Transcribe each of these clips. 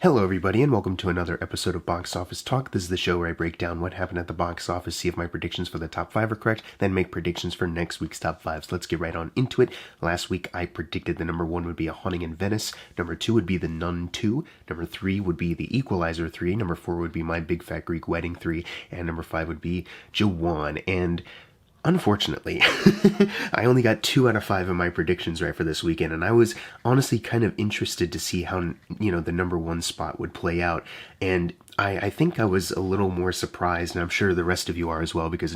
Hello, everybody, and welcome to another episode of Box Office Talk. This is the show where I break down what happened at the box office, see if my predictions for the top 5 are correct, then make predictions for next week's top 5. So let's get right on into it. Last week, I predicted the number 1 would be A Haunting in Venice, number 2 would be The Nun II, number 3 would be The Equalizer 3, number 4 would be My Big Fat Greek Wedding 3, and number 5 would be Jawan. And unfortunately, I only got 2 out of 5 of my predictions right for this weekend, and I was honestly kind of interested to see how, the number 1 spot would play out. And I think I was a little more surprised, and I'm sure the rest of you are as well, because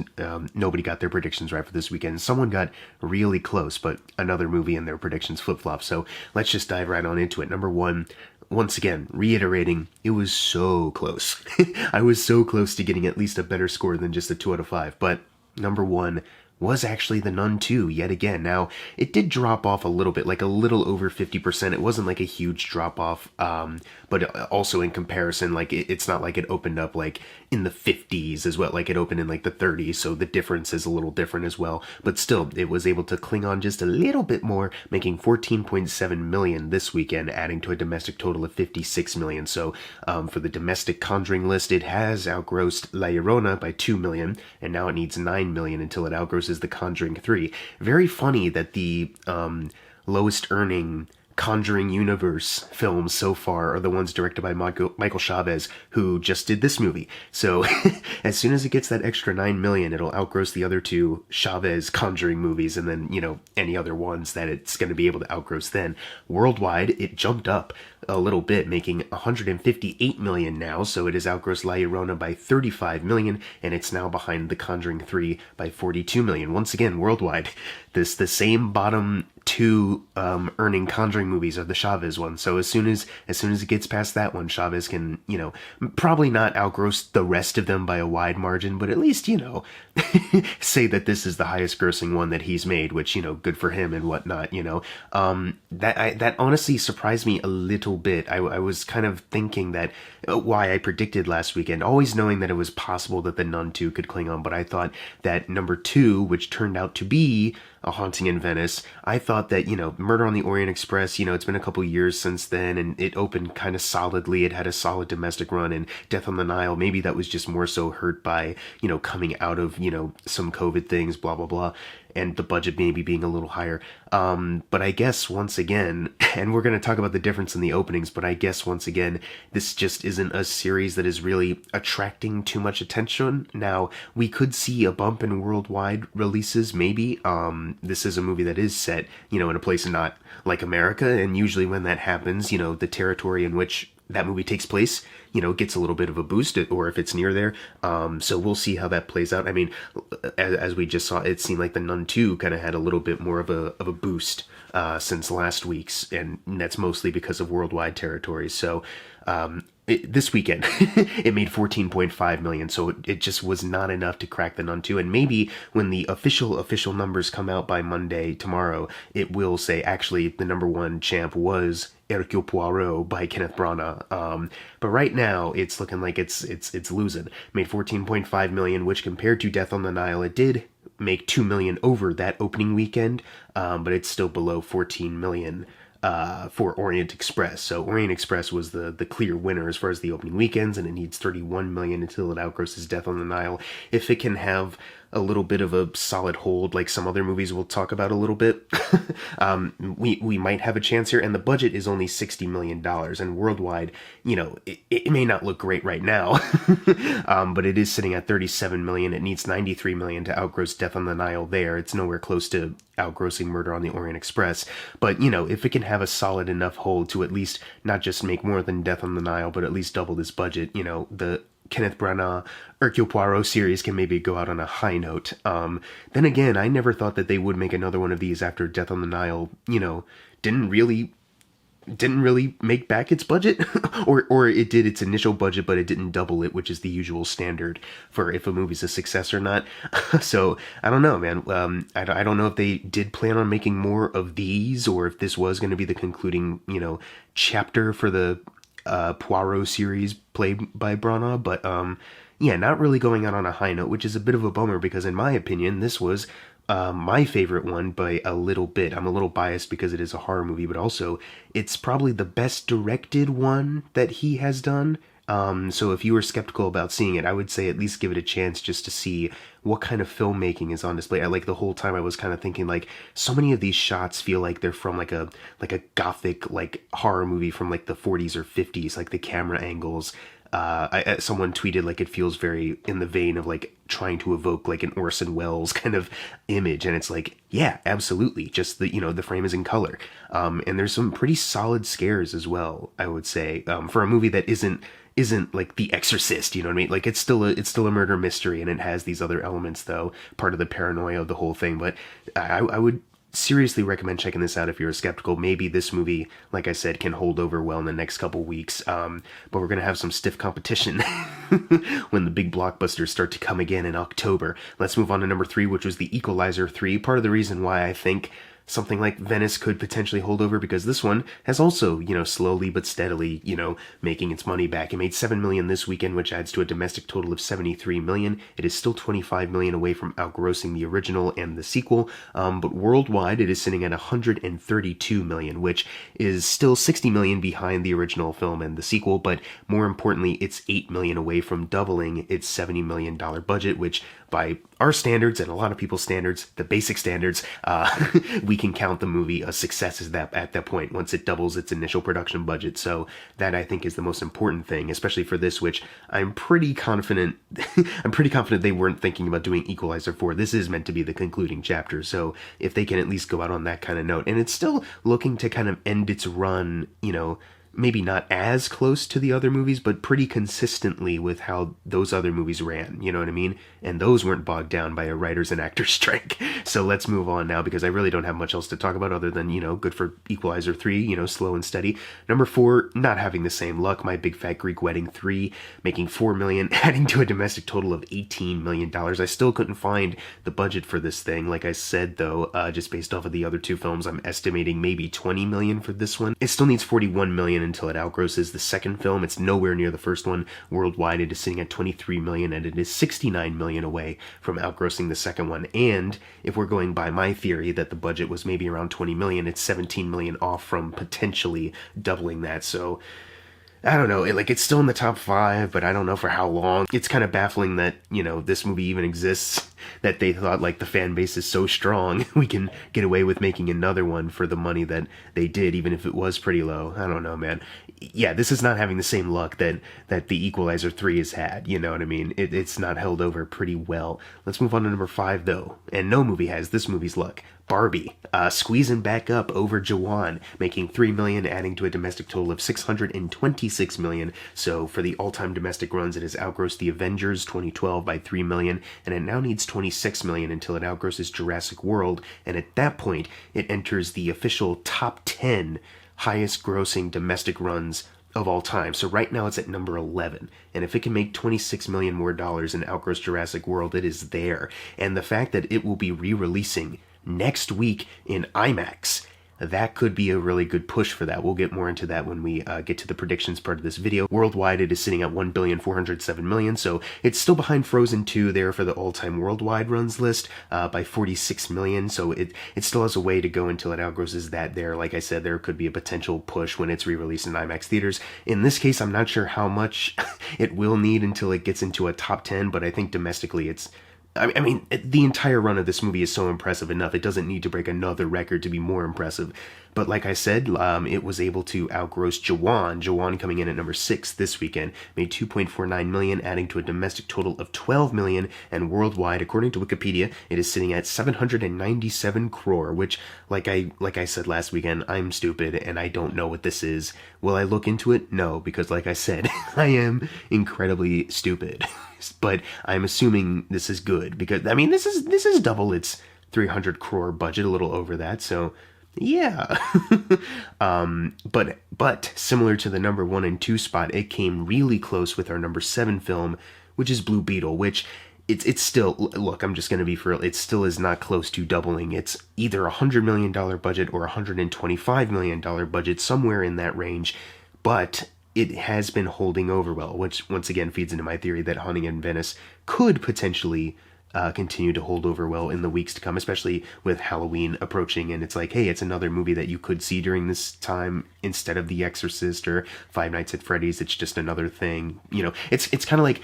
nobody got their predictions right for this weekend. Someone got really close, but another movie and their predictions flip-flop. So let's just dive right on into it. Number 1, once again, reiterating, it was so close. I was so close to getting at least a better score than just a 2 out of 5, but number 1 was actually The Nun II, yet again. Now, it did drop off a little bit, like a little over 50%. It wasn't like a huge drop off, but also in comparison, like it's not like it opened up like in the 50s as well, like it opened in like the 30s, so the difference is a little different as well. But still, it was able to cling on just a little bit more, making 14.7 million this weekend, adding to a domestic total of 56 million. So for the domestic Conjuring list, it has outgrossed La Llorona by 2 million, and now it needs 9 million until it outgrosses The Conjuring 3. Very funny that the lowest earning Conjuring universe films so far are the ones directed by Michael Chavez, who just did this movie. So as soon as it gets that extra 9 million, it'll outgross the other 2 Chavez Conjuring movies, and then, any other ones that it's going to be able to outgross then. Worldwide, it jumped up a little bit, making 158 million now, so it has outgrossed La Llorona by 35 million, and it's now behind The Conjuring 3 by 42 million. Once again, worldwide, the same bottom 2 earning Conjuring movies are the Chavez ones. So as soon as it gets past that one, Chavez can, probably not outgross the rest of them by a wide margin, but at least, say that this is the highest grossing one that he's made, which, good for him and whatnot, that honestly surprised me a little bit. I was kind of thinking that why I predicted last weekend, always knowing that it was possible that The Nun II could cling on, but I thought that number 2, which turned out to be A Haunting in Venice, I thought that, Murder on the Orient Express, it's been a couple years since then, and it opened kind of solidly. It had a solid domestic run, and Death on the Nile, maybe that was just more so hurt by, coming out of, some COVID things, blah, blah, blah, and the budget maybe being a little higher. But I guess once again, and we're going to talk about the difference in the openings, but I guess once again, this just isn't a series that is really attracting too much attention. Now, we could see a bump in worldwide releases, maybe. This is a movie that is set, in a place not like America, and usually when that happens, the territory in which that movie takes place, gets a little bit of a boost, or if it's near there. So we'll see how that plays out. I mean, as we just saw, it seemed like The Nun II kind of had a little bit more of a boost since last week's, and that's mostly because of worldwide territories. So this weekend, it made 14.5 million, so it just was not enough to crack The Nun II. And maybe when the official numbers come out by Monday, tomorrow, it will say, actually, the number 1 champ was Hercule Poirot by Kenneth Branagh. But right now, it's looking like it's losing. Made 14.5 million, which compared to Death on the Nile, it did make 2 million over that opening weekend, but it's still below 14 million for Orient Express. So Orient Express was the clear winner as far as the opening weekends, and it needs 31 million until it outgrosses Death on the Nile. If it can have a little bit of a solid hold, like some other movies we'll talk about a little bit, we might have a chance here. And the budget is only $60 million, and worldwide, it may not look great right now, but it is sitting at 37 million. It needs 93 million to outgross Death on the Nile there. It's nowhere close to outgrossing Murder on the Orient Express, but if it can have a solid enough hold to at least not just make more than Death on the Nile, but at least double this budget, the Kenneth Branagh Hercule Poirot series can maybe go out on a high note. Then again, I never thought that they would make another one of these after Death on the Nile, didn't really make back its budget, or it did its initial budget, but it didn't double it, which is the usual standard for if a movie's a success or not. So I don't know, man. I don't know if they did plan on making more of these, or if this was going to be the concluding, chapter for the Poirot series played by Branagh, but yeah, not really going out on a high note, which is a bit of a bummer, because in my opinion, this was my favorite one by a little bit. I'm a little biased because it is a horror movie, but also it's probably the best directed one that he has done. So if you were skeptical about seeing it, I would say at least give it a chance just to see what kind of filmmaking is on display. Like the whole time I was kind of thinking like so many of these shots feel like they're from like a gothic like horror movie from like the 40s or 50s, like the camera angles. Someone tweeted like it feels very in the vein of like trying to evoke like an Orson Welles kind of image, and it's like, yeah, absolutely. Just the frame is in color, and there's some pretty solid scares as well. I would say for a movie that isn't like The Exorcist, you know what I mean? Like it's still a murder mystery, and it has these other elements though, part of the paranoia of the whole thing. But I would seriously recommend checking this out if you're skeptical. Maybe this movie, like I said, can hold over well in the next couple weeks. But we're gonna have some stiff competition when the big blockbusters start to come again in October. Let's move on to number 3, which was The Equalizer 3. Part of the reason why I think something like Venice could potentially hold over, because this one has also, slowly but steadily, making its money back. It made $7 million this weekend, which adds to a domestic total of $73 million. It is still $25 million away from outgrossing the original and the sequel, but worldwide it is sitting at $132 million, which is still $60 million behind the original film and the sequel, but more importantly, it's $8 million away from doubling its $70 million budget, which by our standards and a lot of people's standards, the basic standards, we can count the movie a success at that point once it doubles its initial production budget. So that I think is the most important thing, especially for this, which I'm pretty confident they weren't thinking about doing Equalizer 4. This is meant to be the concluding chapter. So if they can at least go out on that kind of note, and it's still looking to kind of end its run, maybe not as close to the other movies, but pretty consistently with how those other movies ran, you know what I mean? And those weren't bogged down by a writers and actors strike. So let's move on now, because I really don't have much else to talk about other than, good for Equalizer 3, slow and steady. Number 4, not having the same luck, My Big Fat Greek Wedding 3, making $4 million, adding to a domestic total of $18 million. I still couldn't find the budget for this thing. Like I said, though, just based off of the other two films, I'm estimating maybe $20 million for this one. It still needs $41 million until it outgrosses the second film. It's nowhere near the first one. Worldwide, it is sitting at $23 million, and it is $69 million away from outgrossing the second one. And if we're going by my theory that the budget was maybe around $20 million, it's $17 million off from potentially doubling that. So I don't know, it's still in the top 5, but I don't know for how long. It's kind of baffling that, this movie even exists, that they thought, the fan base is so strong, we can get away with making another one for the money that they did, even if it was pretty low. I don't know, man. Yeah, this is not having the same luck that The Equalizer 3 has had, you know what I mean? It's not held over pretty well. Let's move on to number 5, though, and no movie has this movie's luck. Barbie, squeezing back up over Jawan, making $3 million, adding to a domestic total of $626 million. So for the all-time domestic runs, it has outgrossed The Avengers 2012 by $3 million, and it now needs $26 million until it outgrosses Jurassic World, and at that point, it enters the official top 10 highest-grossing domestic runs of all time. So right now it's at number 11, and if it can make $26 million more dollars and outgross Jurassic World, it is there. And the fact that it will be re-releasing next week in IMAX, that could be a really good push for that. We'll get more into that when we get to the predictions part of this video. Worldwide, it is sitting at $1,407 million, so it's still behind Frozen 2 there for the all-time worldwide runs list by $46 million, so it still has a way to go until it outgrosses that there. Like I said, there could be a potential push when it's re-released in IMAX theaters. In this case, I'm not sure how much it will need until it gets into a top 10, but I think domestically I mean, the entire run of this movie is so impressive enough. It doesn't need to break another record to be more impressive. But like I said, it was able to outgross Jawan. Jawan coming in at number 6 this weekend, made $2.49 million, adding to a domestic total of $12 million. And worldwide, according to Wikipedia, it is sitting at 797 crore, which, like I said last weekend, I'm stupid and I don't know what this is. Will I look into it? No, because like I said, I am incredibly stupid. But I'm assuming this is good, because I mean this is double its 300 crore budget, a little over that, so yeah. But similar to the number 1 and 2 spot, it came really close with our number 7 film, which is Blue Beetle, which it's still, look, I'm just gonna be for real, it still is not close to doubling. It's either $100 million budget or $125 million budget, somewhere in that range, but it has been holding over well, which once again feeds into my theory that Haunting in Venice could potentially continue to hold over well in the weeks to come, especially with Halloween approaching. And it's like, hey, it's another movie that you could see during this time instead of The Exorcist or Five Nights at Freddy's. It's just another thing. It's kind of like,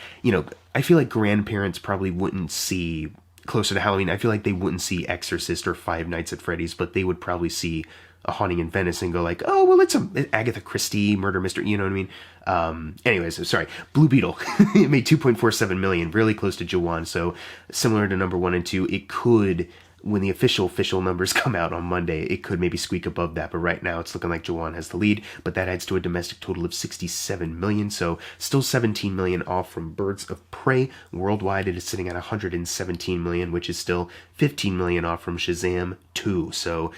I feel like grandparents probably wouldn't see, closer to Halloween, I feel like they wouldn't see Exorcist or Five Nights at Freddy's, but they would probably see A Haunting in Venice and go like, oh, well, it's a Agatha Christie murder mystery, you know what I mean? Anyways, sorry. Blue Beetle. It made 2.47 million, really close to Jawan, so similar to number 1 and 2, it could, when the official numbers come out on Monday, it could maybe squeak above that, but right now it's looking like Jawan has the lead, but that adds to a domestic total of 67 million, so still 17 million off from Birds of Prey. Worldwide, it is sitting at 117 million, which is still 15 million off from Shazam 2, so,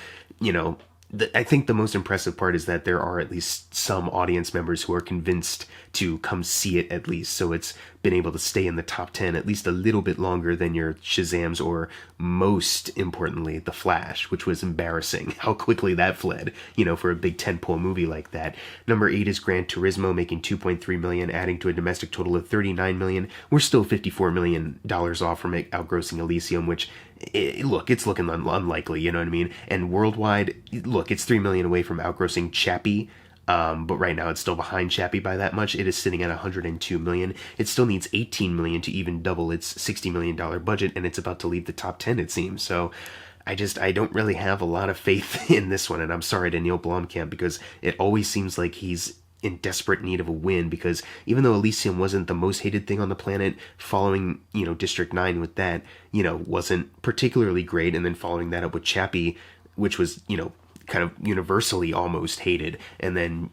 I think the most impressive part is that there are at least some audience members who are convinced to come see it at least. So it's been able to stay in the top 10 at least a little bit longer than your Shazams, or most importantly, The Flash, which was embarrassing how quickly that fled, for a big tentpole movie like that. Number 8 is Gran Turismo, making 2.3 million, adding to a domestic total of 39 million. We're still $54 million off from it outgrossing Elysium, which it's looking unlikely, you know what I mean? And worldwide, look, it's 3 million away from outgrossing Chappie, but right now it's still behind Chappie by that much. It is sitting at 102 million. It still needs 18 million to even double its $60 million budget, and it's about to leave the top 10, it seems. So I don't really have a lot of faith in this one, and I'm sorry to Neil Blomkamp, because it always seems like he's in desperate need of a win, because even though Elysium wasn't the most hated thing on the planet, following, District 9 with that, wasn't particularly great, and then following that up with Chappie, which was, kind of universally almost hated, and then,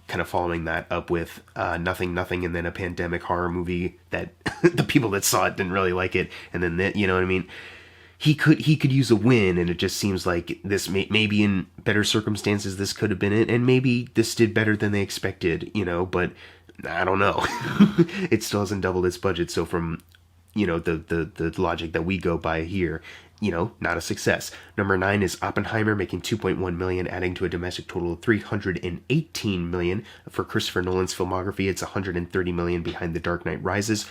kind of following that up with Nothing, and then a pandemic horror movie that the people that saw it didn't really like it, and then that, you know what I mean? He could use a win, and it just seems like this maybe in better circumstances this could have been it, and maybe this did better than they expected, but I don't know. It still hasn't doubled its budget, so from the logic that we go by here, not a success. Number 9 is Oppenheimer, making 2.1 million, adding to a domestic total of 318 million. For Christopher Nolan's filmography, it's 130 million behind The Dark Knight Rises,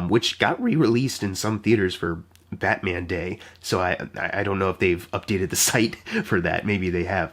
which got re-released in some theaters for Batman Day, so I don't know if they've updated the site for that. Maybe they have.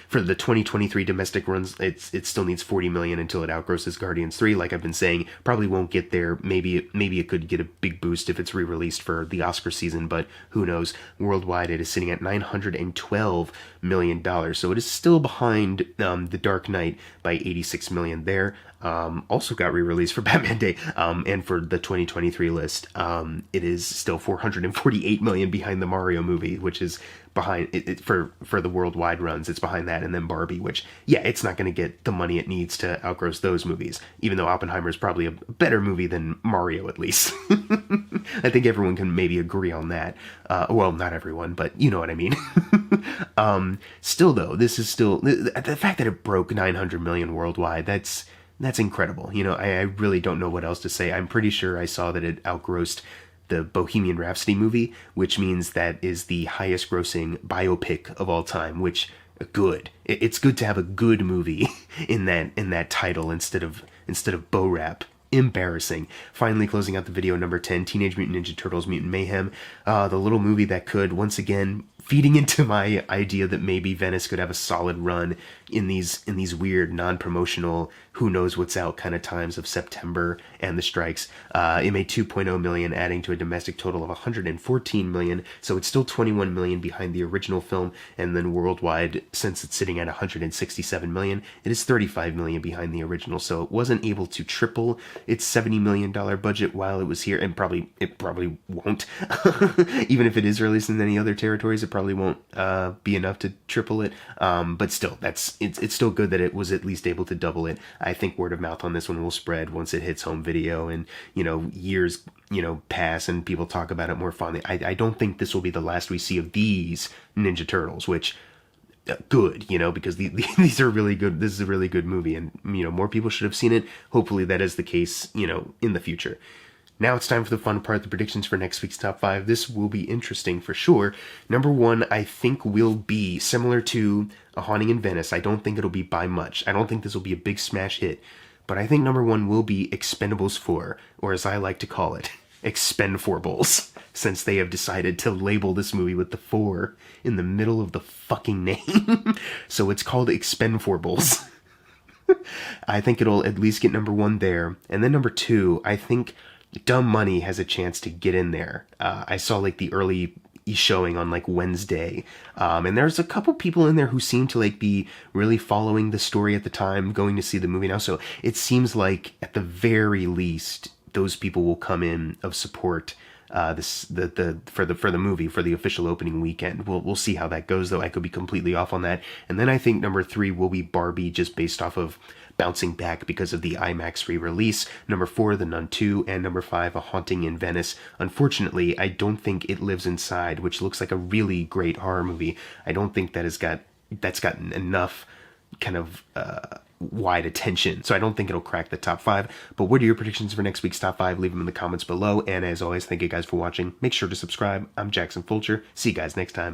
For the 2023 domestic runs, it still needs 40 million until it outgrosses Guardians 3. Like I've been saying, probably won't get there. Maybe it could get a big boost if it's re-released for the Oscar season, but who knows? Worldwide, it is sitting at $912 million, so it is still behind The Dark Knight by 86 million there. Also got re-released for Batman Day, and for the 2023 list, it is still 448 million behind the Mario movie, which is behind it for the worldwide runs. It's behind that, and then Barbie, which, yeah, it's not going to get the money it needs to outgross those movies, even though Oppenheimer is probably a better movie than Mario, at least. I think everyone can maybe agree on that. Well, not everyone, but you know what I mean. Still, though, this is still the fact that it broke 900 million worldwide. That's incredible. I really don't know what else to say. I'm pretty sure I saw that it outgrossed the Bohemian Rhapsody movie, which means that is the highest grossing biopic of all time, which, good. It's good to have a good movie in that title instead of Bo Rap. Embarrassing. Finally, closing out the video, number 10, Teenage Mutant Ninja Turtles Mutant Mayhem, the little movie that could, once again, feeding into my idea that maybe Venice could have a solid run in these weird non-promotional who knows what's out kind of times of September and the strikes. It made 2.0 million, adding to a domestic total of 114 million, so it's still 21 million behind the original film, and then worldwide, since it's sitting at 167 million, it is 35 million behind the original, so it wasn't able to triple its $70 million budget while it was here, and it probably won't. Even if it is released in any other territories, it probably won't be enough to triple it, but still, it's still good that it was at least able to double it. I think word of mouth on this one will spread once it hits home video, and years pass and people talk about it more fondly. I don't think this will be the last we see of these Ninja Turtles, which good, because these are really good. This is a really good movie, and more people should have seen it. Hopefully that is the case in the future. Now it's time for the fun part, the predictions for next week's top 5. This will be interesting for sure. Number 1, I think, will be similar to A Haunting in Venice. I don't think it'll be by much. I don't think this will be a big smash hit. But I think number 1 will be Expendables 4, or as I like to call it, Expendables, since they have decided to label this movie with the 4 in the middle of the fucking name. So it's called Expendables. I think it'll at least get number 1 there. And then number 2, I think Dumb Money has a chance to get in there. I saw like the early showing on like Wednesday, and there's a couple people in there who seem to like be really following the story at the time, going to see the movie now. So it seems like at the very least those people will come in of support for the movie, for the official opening weekend. We'll see how that goes, though. I could be completely off on that. And then I think number 3 will be Barbie, just based off of bouncing back because of the IMAX re-release. Number 4, The Nun II, and number 5, A Haunting in Venice. Unfortunately, I don't think It Lives Inside, which looks like a really great horror movie, I don't think that's gotten enough kind of wide attention. So I don't think it'll crack the top 5. But what are your predictions for next week's top 5? Leave them in the comments below. And as always, thank you guys for watching. Make sure to subscribe. I'm Jackson Fulcher. See you guys next time.